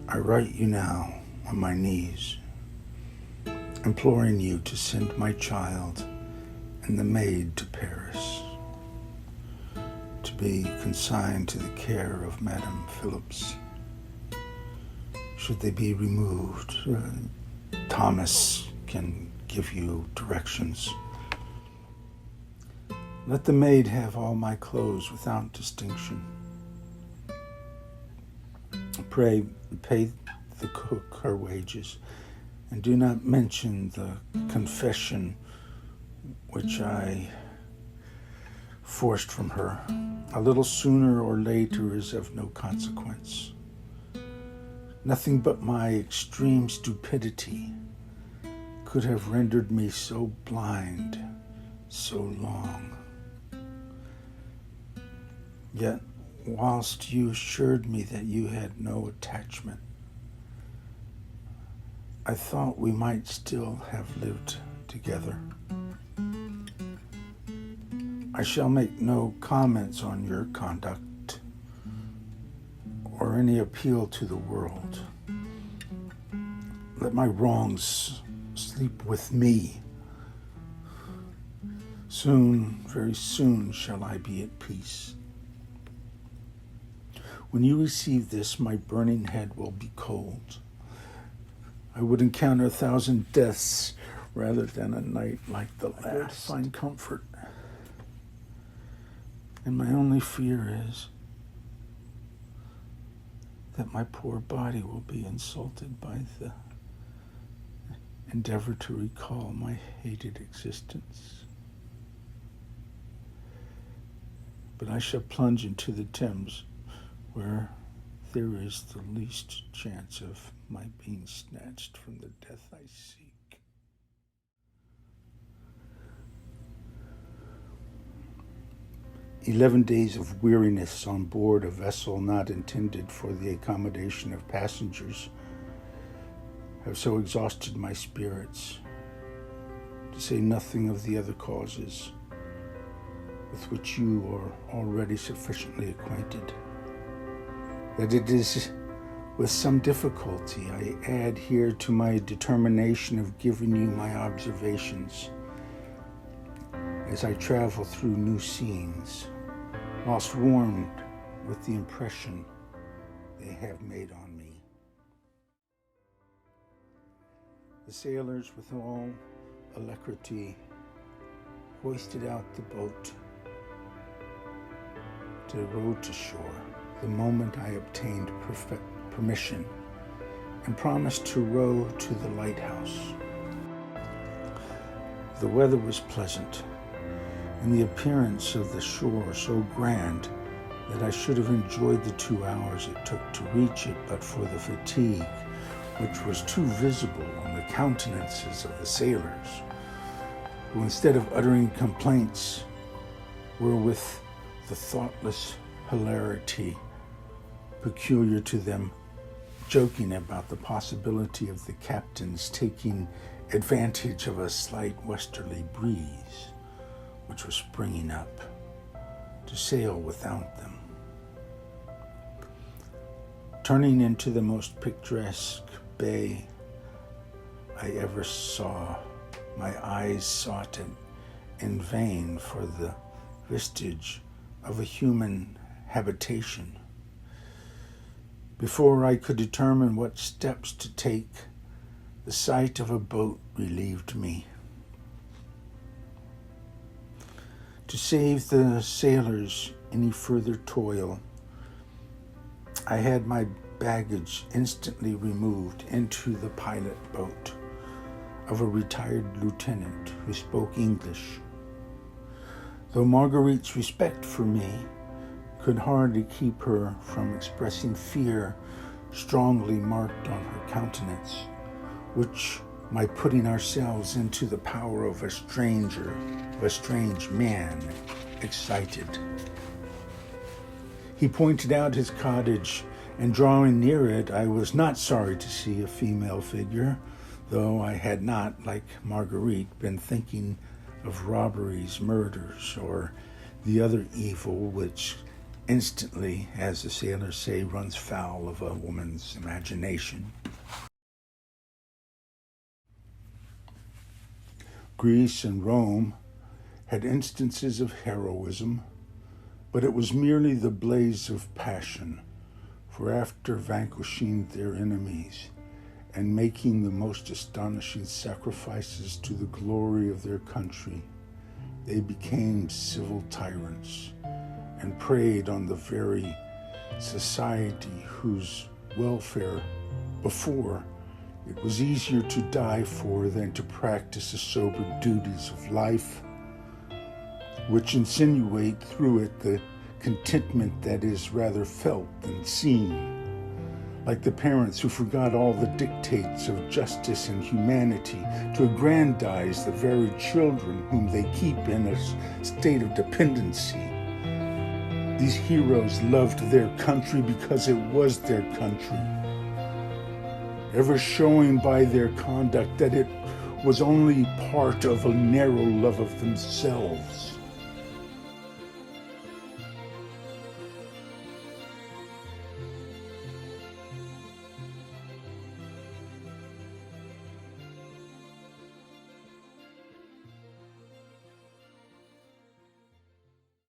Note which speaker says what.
Speaker 1: I write you now on my knees, imploring you to send my child and the maid to Paris, to be consigned to the care of Madame Phillips. Should they be removed, Thomas can give you directions. Let the maid have all my clothes without distinction. Pray, pay the cook her wages, and do not mention the confession which I forced from her. A little sooner or later is of no consequence. Nothing but my extreme stupidity could have rendered me so blind so long. Yet, whilst you assured me that you had no attachment, I thought we might still have lived together. I shall make no comments on your conduct or any appeal to the world. Let my wrongs sleep with me. Soon, very soon, shall I be at peace. When you receive this, my burning head will be cold. I would encounter 1,000 deaths rather than a night like the last. I go to find comfort. And my only fear is that my poor body will be insulted by the endeavor to recall my hated existence. But I shall plunge into the Thames where there is the least chance of my being snatched from the death I seek. "11 days of weariness on board a vessel not intended for the accommodation of passengers have so exhausted my spirits, to say nothing of the other causes with which you are already sufficiently acquainted, that it is with some difficulty I add here to my determination of giving you my observations as I travel through new scenes, whilst warmed with the impression they have made on me. The sailors, with all alacrity, hoisted out the boat to row to shore the moment I obtained permission and promised to row to the lighthouse. The weather was pleasant, and the appearance of the shore so grand that I should have enjoyed the 2 hours it took to reach it but for the fatigue which was too visible on the countenances of the sailors, who, instead of uttering complaints, were with the thoughtless hilarity peculiar to them, joking about the possibility of the captain's taking advantage of a slight westerly breeze which was springing up to sail without them. Turning into the most picturesque bay I ever saw, my eyes sought in vain for the vestige of a human habitation. Before I could determine what steps to take, the sight of a boat relieved me. To save the sailors any further toil, I had my baggage instantly removed into the pilot boat of a retired lieutenant who spoke English. Though Marguerite's respect for me could hardly keep her from expressing fear strongly marked on her countenance, which my putting ourselves into the power of a strange man, excited. He pointed out his cottage, and drawing near it, I was not sorry to see a female figure, though I had not, like Marguerite, been thinking of robberies, murders, or the other evil which instantly, as the sailors say, runs foul of a woman's imagination. Greece and Rome had instances of heroism, but it was merely the blaze of passion, for after vanquishing their enemies and making the most astonishing sacrifices to the glory of their country, they became civil tyrants and preyed on the very society whose welfare before it was easier to die for than to practice the sober duties of life, which insinuate through it the contentment that is rather felt than seen, like the parents who forgot all the dictates of justice and humanity to aggrandize the very children whom they keep in a state of dependency. These heroes loved their country because it was their country, ever showing by their conduct that it was only part of a narrow love of themselves.